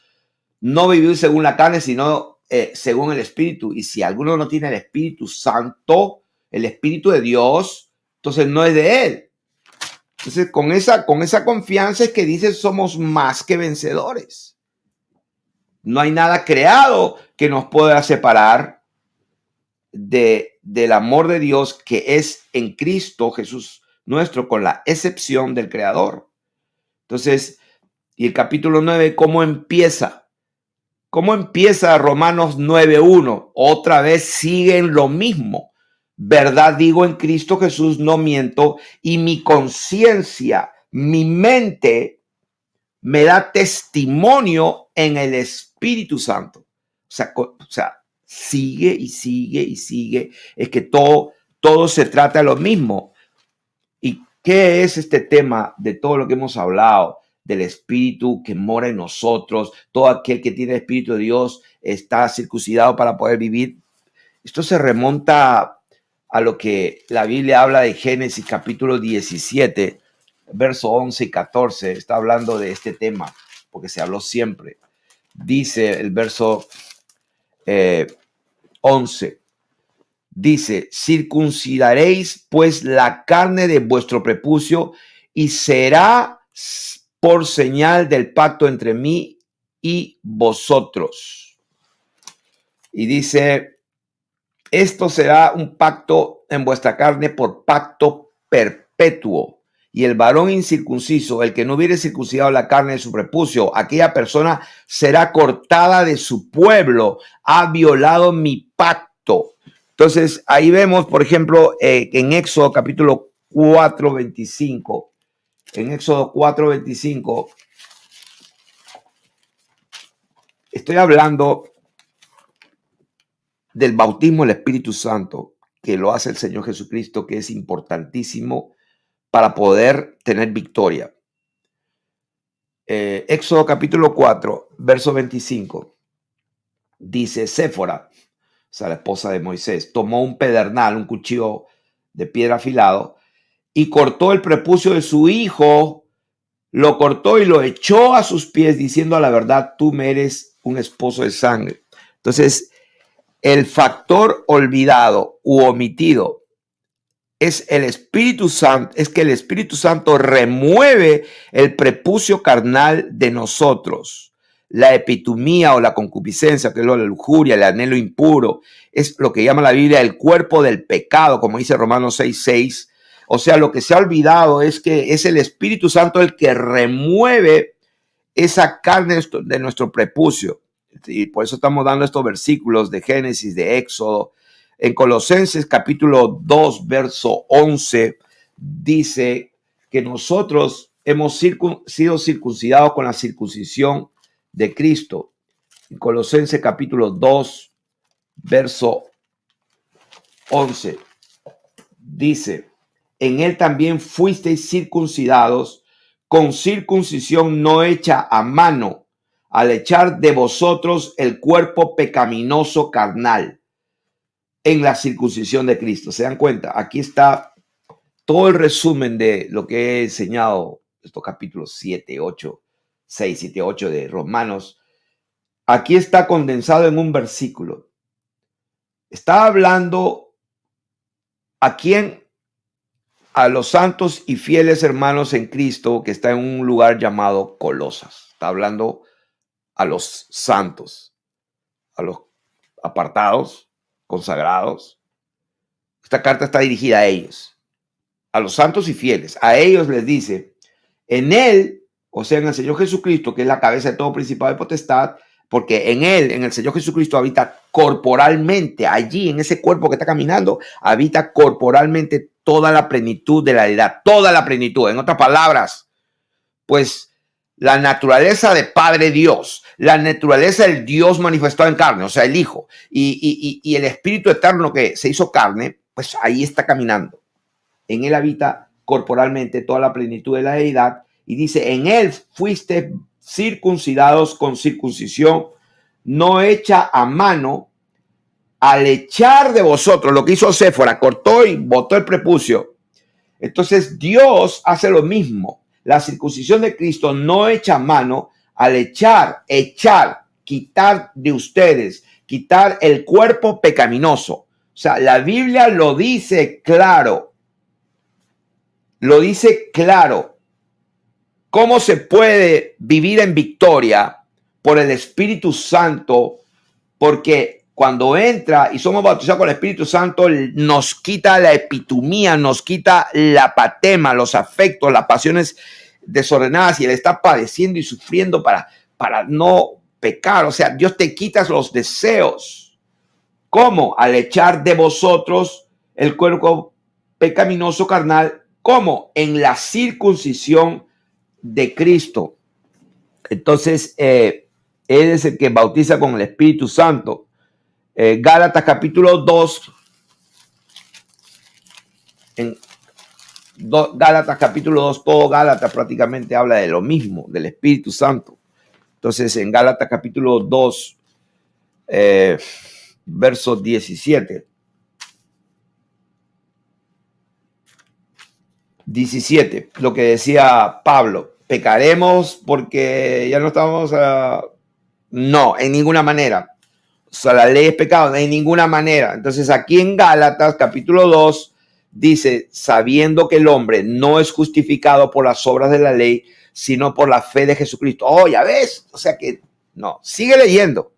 no vivís según la carne, sino según el Espíritu. Y si alguno no tiene el Espíritu Santo, el Espíritu de Dios, entonces no es de él. Entonces, con esa confianza es que dice somos más que vencedores. No hay nada creado que nos pueda separar del amor de Dios que es en Cristo Jesús nuestro, con la excepción del Creador. Entonces, y el capítulo 9, ¿cómo empieza? ¿Cómo empieza Romanos 9:1? Otra vez siguen lo mismo. Verdad digo en Cristo Jesús, no miento, y mi conciencia, mi mente me da testimonio en el Espíritu Santo. O sea, sigue y sigue y sigue. Es que todo se trata de lo mismo. ¿Y qué es este tema de todo lo que hemos hablado? Del Espíritu que mora en nosotros. Todo aquel que tiene el Espíritu de Dios está circuncidado para poder vivir. Esto se remonta a lo que la Biblia habla de Génesis capítulo 17, verso 11 y 14. Está hablando de este tema, porque se habló siempre. Dice el verso 11. Dice, circuncidaréis pues la carne de vuestro prepucio y será por señal del pacto entre mí y vosotros. Y dice, esto será un pacto en vuestra carne por pacto perpetuo. Y el varón incircunciso, el que no hubiere circuncidado la carne de su prepucio, aquella persona será cortada de su pueblo, ha violado mi pacto. Entonces, ahí vemos, por ejemplo, en Éxodo capítulo 4:25, en Éxodo 4:25, estoy hablando del bautismo del Espíritu Santo, que lo hace el Señor Jesucristo, que es importantísimo para poder tener victoria. Éxodo capítulo 4, verso 25, dice: Séfora, o sea, la esposa de Moisés, tomó un pedernal, un cuchillo de piedra afilado, y cortó el prepucio de su hijo, lo cortó y lo echó a sus pies, diciendo: a la verdad, tú me eres un esposo de sangre. Entonces, el factor olvidado u omitido es el Espíritu Santo, es que el Espíritu Santo remueve el prepucio carnal de nosotros. La epitumía o la concupiscencia, que es la lujuria, el anhelo impuro, es lo que llama la Biblia el cuerpo del pecado, como dice Romanos 6:6. O sea, lo que se ha olvidado es que es el Espíritu Santo el que remueve esa carne de nuestro prepucio. Y por eso estamos dando estos versículos de Génesis, de Éxodo. En Colosenses capítulo 2, verso 11, dice que nosotros hemos sido circuncidados con la circuncisión de Cristo. En Colosenses capítulo 2, verso 11, dice: en él también fuisteis circuncidados con circuncisión no hecha a mano, al echar de vosotros el cuerpo pecaminoso carnal en la circuncisión de Cristo. ¿Se dan cuenta? Aquí está todo el resumen de lo que he enseñado, estos capítulos 7, 8, 6, 7, 8 de Romanos. Aquí está condensado en un versículo. Está hablando a quién, a los santos y fieles hermanos en Cristo que está en un lugar llamado Colosas. Está hablando a los santos, a los apartados, consagrados. Esta carta está dirigida a ellos, a los santos y fieles. A ellos les dice: en él, o sea, en el Señor Jesucristo, que es la cabeza de todo principado y potestad, porque en él, en el Señor Jesucristo, habita corporalmente, allí en ese cuerpo que está caminando, habita corporalmente toda la plenitud de la deidad, toda la plenitud. En otras palabras, pues la naturaleza de Padre Dios, la naturaleza del Dios manifestado en carne, o sea, el Hijo, y el Espíritu Eterno que se hizo carne, pues ahí está caminando. En él habita corporalmente toda la plenitud de la deidad, y dice: en él fuiste circuncidados con circuncisión no hecha a mano, al echar de vosotros, lo que hizo Séfora, cortó y botó el prepucio. Entonces Dios hace lo mismo. La circuncisión de Cristo no hecha a mano, al echar, quitar de ustedes, quitar el cuerpo pecaminoso. O sea, la Biblia lo dice claro. Lo dice claro. ¿Cómo se puede vivir en victoria por el Espíritu Santo? Porque cuando entra y somos bautizados con el Espíritu Santo, nos quita la epitumía, nos quita la patema, los afectos, las pasiones desordenadas, y él está padeciendo y sufriendo para no pecar. O sea, Dios te quita los deseos. ¿Cómo? Al echar de vosotros el cuerpo pecaminoso carnal. ¿Cómo? En la circuncisión de Cristo. Entonces, él es el que bautiza con el Espíritu Santo. Gálatas capítulo 2. En Gálatas capítulo 2, todo Gálatas prácticamente habla de lo mismo, del Espíritu Santo. Entonces, en Gálatas capítulo 2, verso 17. 17, lo que decía Pablo: pecaremos porque ya no estamos... no, en ninguna manera. O sea, la ley es pecado, en ninguna manera. Entonces, aquí en Gálatas capítulo 2 dice: sabiendo que el hombre no es justificado por las obras de la ley, sino por la fe de Jesucristo. Oh, ya ves. O sea que no, sigue leyendo.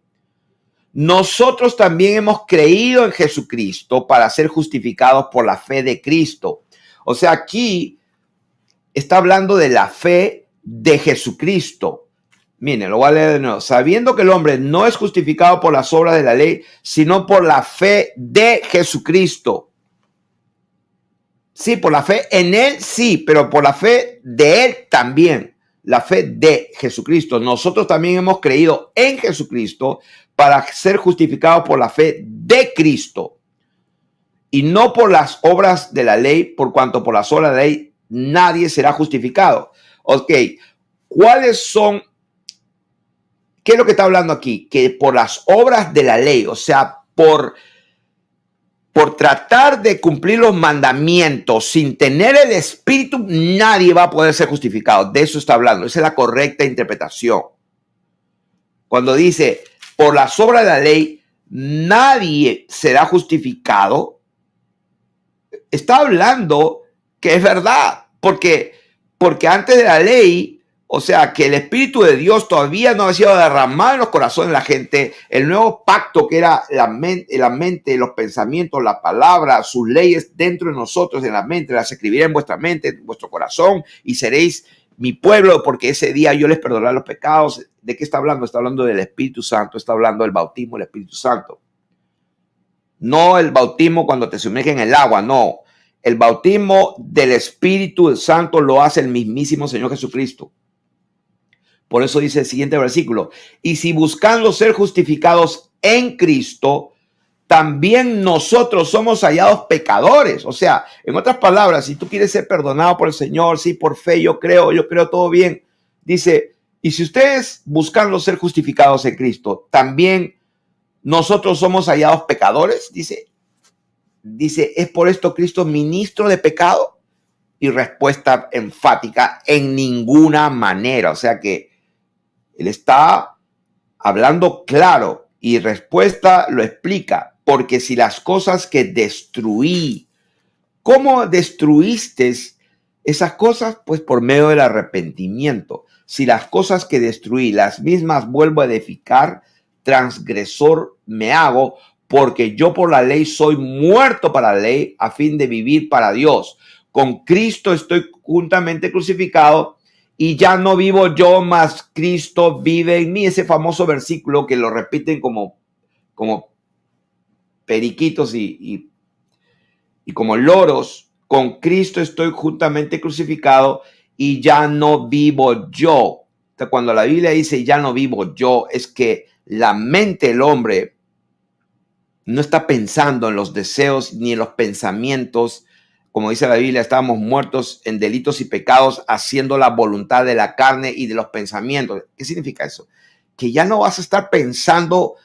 Nosotros también hemos creído en Jesucristo para ser justificados por la fe de Cristo. O sea, aquí está hablando de la fe de Jesucristo. Miren, lo voy a leer de nuevo. Sabiendo que el hombre no es justificado por las obras de la ley, sino por la fe de Jesucristo. Sí, por la fe en él, sí, pero por la fe de él también. La fe de Jesucristo. Nosotros también hemos creído en Jesucristo para ser justificados por la fe de Cristo, y no por las obras de la ley, por cuanto por las obras de la ley nadie será justificado. Ok, ¿cuáles son? ¿Qué es lo que está hablando aquí? Que por las obras de la ley, o sea, por tratar de cumplir los mandamientos sin tener el Espíritu, nadie va a poder ser justificado. De eso está hablando. Esa es la correcta interpretación. Cuando dice, por las obras de la ley, nadie será justificado, está hablando que es verdad. Porque antes de la ley, o sea, que el Espíritu de Dios todavía no había sido derramado en los corazones de la gente. El nuevo pacto que era la mente, los pensamientos, la palabra, sus leyes dentro de nosotros, en la mente, las escribiré en vuestra mente, en vuestro corazón, y seréis mi pueblo, porque ese día yo les perdonaré los pecados. ¿De qué está hablando? Está hablando del Espíritu Santo, está hablando del bautismo del Espíritu Santo. No el bautismo cuando te sumergen en el agua, no. El bautismo del Espíritu Santo lo hace el mismísimo Señor Jesucristo. Por eso dice el siguiente versículo, y si buscando ser justificados en Cristo, también nosotros somos hallados pecadores. O sea, en otras palabras, si tú quieres ser perdonado por el Señor, sí, por fe, yo creo todo bien. Dice, y si ustedes buscando ser justificados en Cristo, también nosotros somos hallados pecadores, dice, ¿es por esto Cristo ministro de pecado? Y respuesta enfática, en ninguna manera. O sea que él está hablando claro y respuesta lo explica, porque si las cosas que destruí, ¿cómo destruiste esas cosas? Pues por medio del arrepentimiento. Si las cosas que destruí, las mismas vuelvo a edificar, transgresor me hago, porque yo por la ley soy muerto para la ley a fin de vivir para Dios. Con Cristo estoy juntamente crucificado y ya no vivo yo, mas Cristo vive en mí. Ese famoso versículo que lo repiten como periquitos y como loros. Con Cristo estoy juntamente crucificado y ya no vivo yo. Cuando la Biblia dice ya no vivo yo, es que la mente del hombre no está pensando en los deseos ni en los pensamientos. Como dice la Biblia, estábamos muertos en delitos y pecados, haciendo la voluntad de la carne y de los pensamientos. ¿Qué significa eso? Que ya no vas a estar pensando,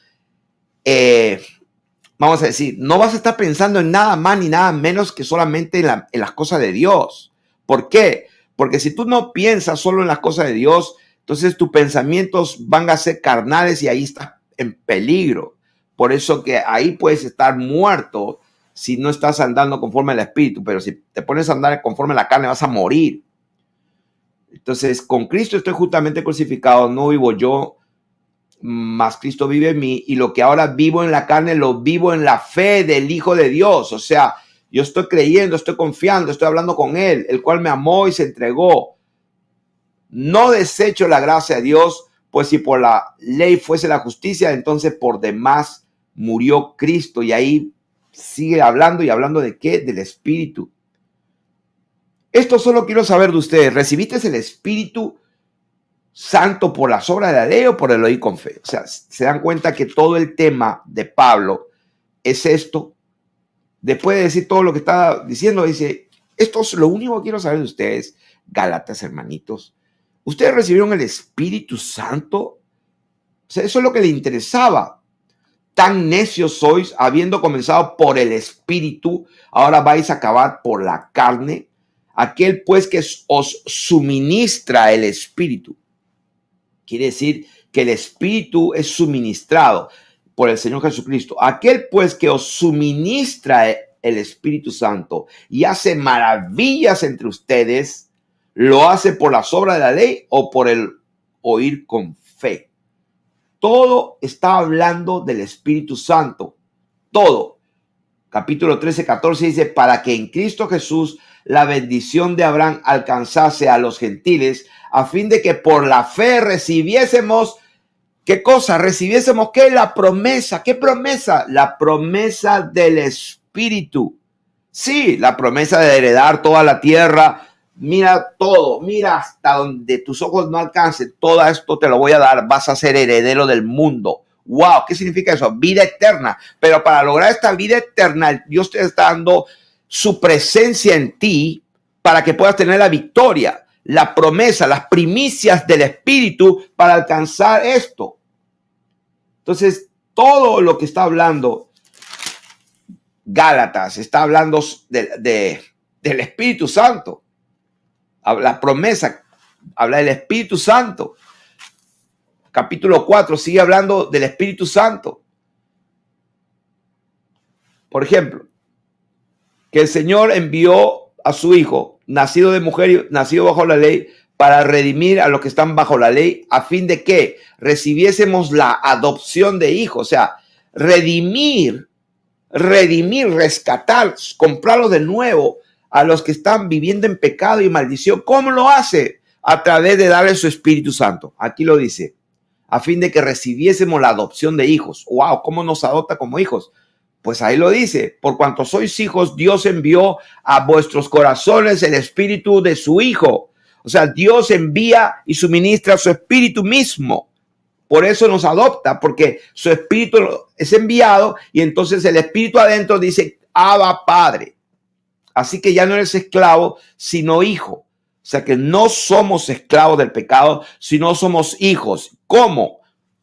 vamos a decir, no vas a estar pensando en nada más ni nada menos que solamente en las cosas de Dios. ¿Por qué? Porque si tú no piensas solo en las cosas de Dios, entonces tus pensamientos van a ser carnales y ahí estás en peligro. Por eso que ahí puedes estar muerto si no estás andando conforme al Espíritu, pero si te pones a andar conforme a la carne vas a morir. Entonces, con Cristo estoy justamente crucificado, no vivo yo, mas Cristo vive en mí, y lo que ahora vivo en la carne lo vivo en la fe del Hijo de Dios. O sea, yo estoy creyendo, estoy confiando, estoy hablando con Él, el cual me amó y se entregó. No desecho la gracia de Dios, pues si por la ley fuese la justicia, entonces por demás murió Cristo. Y ahí sigue hablando, y hablando de qué, del Espíritu. Esto solo quiero saber de ustedes. ¿Recibiste el Espíritu Santo por las obras de la ley o por el oír con fe? O sea, se dan cuenta que todo el tema de Pablo es esto. Después de decir todo lo que está diciendo, dice, esto es lo único que quiero saber de ustedes, Gálatas, hermanitos. ¿Ustedes recibieron el Espíritu Santo? O sea, eso es lo que le interesaba. Tan necios sois, habiendo comenzado por el Espíritu, ahora vais a acabar por la carne. Aquel pues que os suministra el Espíritu. Quiere decir que el Espíritu es suministrado por el Señor Jesucristo. Aquel pues que os suministra el Espíritu Santo y hace maravillas entre ustedes, ¿lo hace por las obras de la ley o por el oír con fe? Todo está hablando del Espíritu Santo. Todo. Capítulo 13, 14 dice, para que en Cristo Jesús la bendición de Abraham alcanzase a los gentiles, a fin de que por la fe recibiésemos, ¿qué cosa? Recibiésemos, ¿qué? La promesa. ¿Qué promesa? La promesa del Espíritu. Sí, la promesa de heredar toda la tierra. Mira todo, mira hasta donde tus ojos no alcancen. Todo esto te lo voy a dar. Vas a ser heredero del mundo. Wow, ¿qué significa eso? Vida eterna. Pero para lograr esta vida eterna, Dios te está dando su presencia en ti para que puedas tener la victoria, la promesa, las primicias del Espíritu para alcanzar esto. Entonces, todo lo que está hablando Gálatas, está hablando del Espíritu Santo. La promesa habla del Espíritu Santo. Capítulo 4 sigue hablando del Espíritu Santo. Por ejemplo, que el Señor envió a su Hijo, nacido de mujer y nacido bajo la ley, para redimir a los que están bajo la ley, a fin de que recibiésemos la adopción de hijos. O sea, redimir, rescatar, comprarlos de nuevo a los que están viviendo en pecado y maldición. ¿Cómo lo hace? A través de darle su Espíritu Santo. Aquí lo dice, a fin de que recibiésemos la adopción de hijos. ¡Wow! ¿Cómo nos adopta como hijos? Pues ahí lo dice, por cuanto sois hijos, Dios envió a vuestros corazones el Espíritu de su Hijo. O sea, Dios envía y suministra su Espíritu mismo. Por eso nos adopta, porque su Espíritu es enviado y entonces el Espíritu adentro dice, Abba, Padre. Así que ya no eres esclavo, sino hijo. O sea que no somos esclavos del pecado, sino somos hijos. ¿Cómo?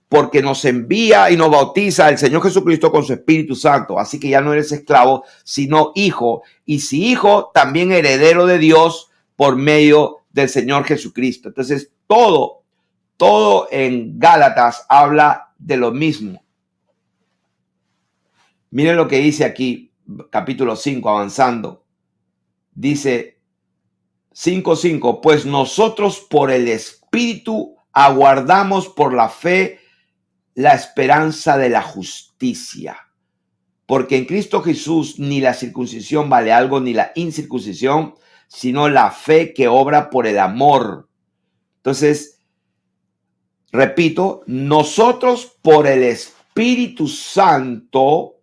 Porque nos envía y nos bautiza el Señor Jesucristo con su Espíritu Santo. Así que ya no eres esclavo, sino hijo. Y si hijo, también heredero de Dios por medio del Señor Jesucristo. Entonces, todo en Gálatas habla de lo mismo. Miren lo que dice aquí, capítulo 5, avanzando. Dice 5:5, pues nosotros por el Espíritu aguardamos por la fe la esperanza de la justicia. Porque en Cristo Jesús ni la circuncisión vale algo, ni la incircuncisión, sino la fe que obra por el amor. Entonces, repito, nosotros por el Espíritu Santo,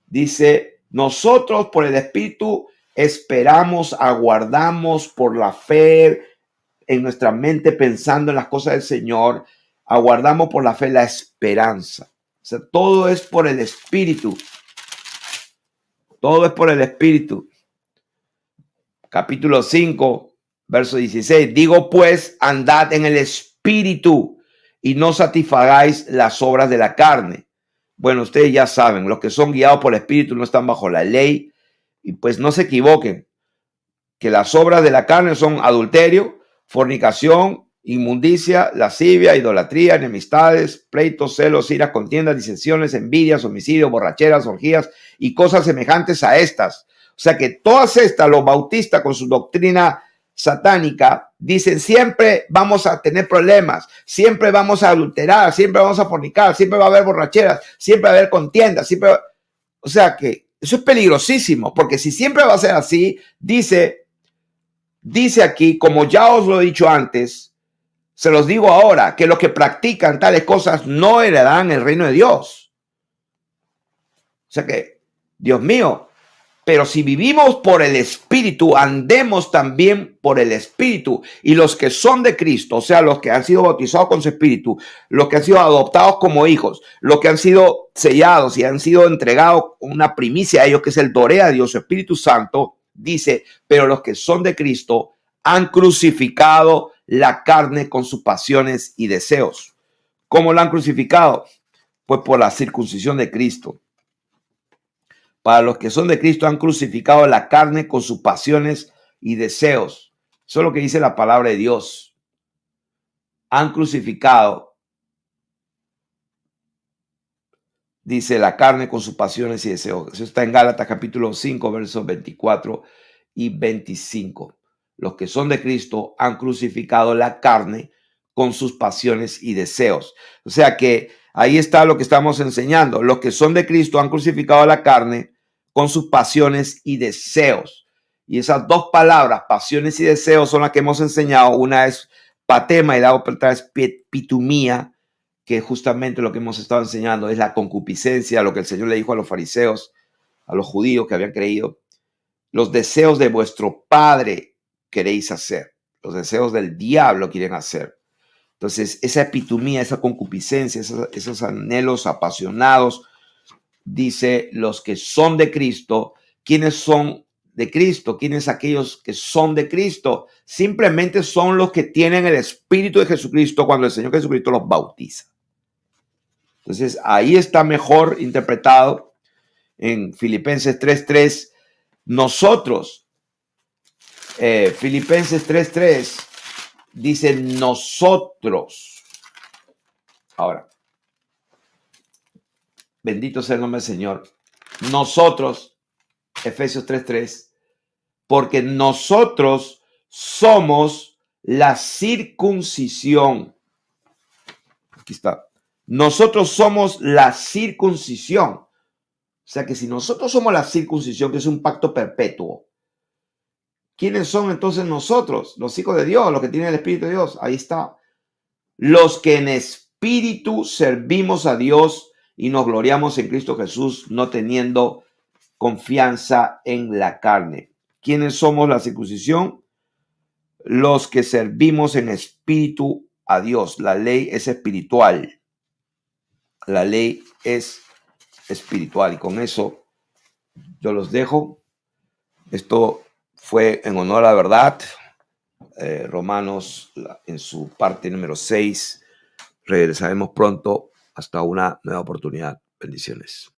dice, nosotros por el Espíritu esperamos, aguardamos por la fe en nuestra mente pensando en las cosas del Señor, aguardamos por la fe la esperanza. O sea, todo es por el Espíritu. Todo es por el Espíritu. Capítulo 5, verso 16. Digo pues, andad en el Espíritu y no satisfagáis las obras de la carne. Bueno, ustedes ya saben, los que son guiados por el Espíritu no están bajo la ley. Y pues no se equivoquen, que las obras de la carne son adulterio, fornicación, inmundicia, lascivia, idolatría, enemistades, pleitos, celos, iras, contiendas, disensiones, envidias, homicidios, borracheras, orgías y cosas semejantes a estas. O sea que todas estas, los bautistas con su doctrina satánica, dicen siempre vamos a tener problemas, siempre vamos a adulterar, siempre vamos a fornicar, siempre va a haber borracheras, siempre va a haber contiendas, o sea que eso es peligrosísimo, porque si siempre va a ser así, dice aquí, como ya os lo he dicho antes, se los digo ahora, que los que practican tales cosas no heredarán el reino de Dios. O sea que, Dios mío, pero si vivimos por el Espíritu, andemos también por el Espíritu. Y los que son de Cristo, o sea, los que han sido bautizados con su Espíritu, los que han sido adoptados como hijos, los que han sido sellados y han sido entregados una primicia a ellos, que es el Dorea de Dios, su Espíritu Santo, dice, pero los que son de Cristo han crucificado la carne con sus pasiones y deseos. ¿Cómo la han crucificado? Pues por la circuncisión de Cristo. Para los que son de Cristo han crucificado la carne con sus pasiones y deseos. Eso es lo que dice la palabra de Dios. Han crucificado, dice, la carne con sus pasiones y deseos. Eso está en Gálatas capítulo 5, versos 24 y 25. Los que son de Cristo han crucificado la carne con sus pasiones y deseos. O sea que ahí está lo que estamos enseñando. Los que son de Cristo han crucificado la carne con sus pasiones y deseos. Y esas dos palabras, pasiones y deseos, son las que hemos enseñado. Una es patema y la otra es pitumía, que justamente lo que hemos estado enseñando es la concupiscencia, lo que el Señor le dijo a los fariseos, a los judíos que habían creído. Los deseos de vuestro padre queréis hacer. Los deseos del diablo quieren hacer. Entonces, esa epitomía, esa concupiscencia, esos anhelos apasionados, dice los que son de Cristo. ¿Quiénes son de Cristo? ¿Quiénes aquellos que son de Cristo? Simplemente son los que tienen el Espíritu de Jesucristo cuando el Señor Jesucristo los bautiza. Entonces, ahí está mejor interpretado en Filipenses 3:3. Nosotros, Filipenses 3:3, dice nosotros. Ahora, bendito sea el nombre del Señor. Nosotros, Efesios 3:3, porque nosotros somos la circuncisión. Aquí está. Nosotros somos la circuncisión. O sea que si nosotros somos la circuncisión, que es un pacto perpetuo, ¿quiénes son entonces nosotros? Los hijos de Dios, los que tienen el Espíritu de Dios. Ahí está. Los que en espíritu servimos a Dios y nos gloriamos en Cristo Jesús, no teniendo confianza en la carne. ¿Quiénes somos la circuncisión? Los que servimos en espíritu a Dios. La ley es espiritual. La ley es espiritual. Y con eso yo los dejo. Esto fue en honor a la verdad. Romanos en su parte número 6. Regresaremos pronto. Hasta una nueva oportunidad. Bendiciones.